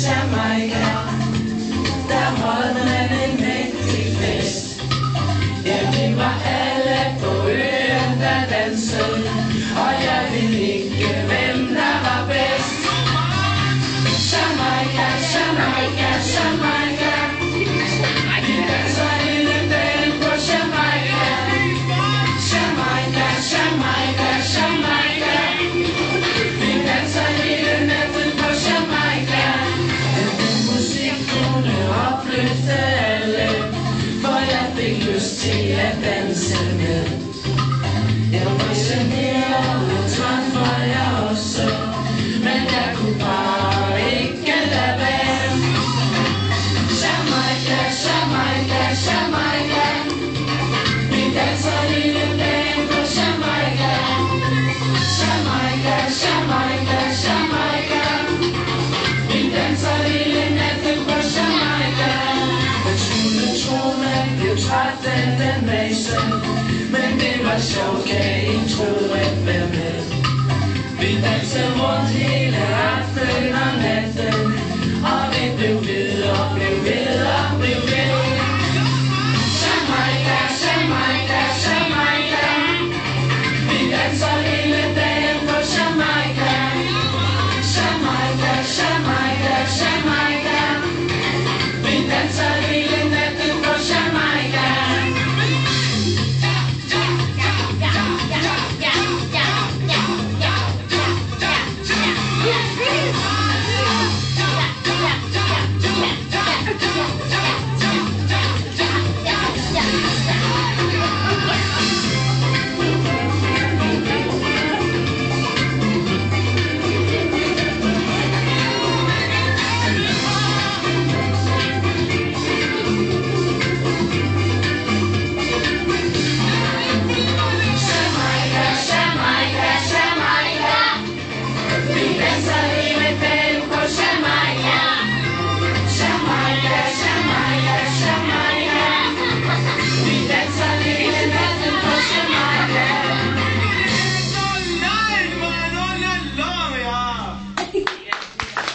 Jamaica, der holdt man en mægtig fest. Ja, vi var alle på øen, der dansede, og jeg ville ikke, hvem der var bedst. Jamaica, Jamaica, Jamaica, vi danser hele dagen på Jamaica. Jamaica, Jamaica, Jamaica, vi danser hele natten på Jamaica. Opløfte alle, for jeg fik lyst til at danse med. Jeg var generet, og trang var jeg også, men jeg kunne bare ikke lade være. Jamaica, Jamaica, Jamaica, vi danser hele dagen på Jamaica. Jamaica, Jamaica, Jamaica, vi danser hele natten på Jamaica. Man skulle tro, man blev træt af den masse, men det var sjovt, kan I tro at være med. Vi dansede rundt hele aftenen og natten, og vi blev ved og blev ved og blev ved. Jamaica, Jamaica, Jamaica, vi danser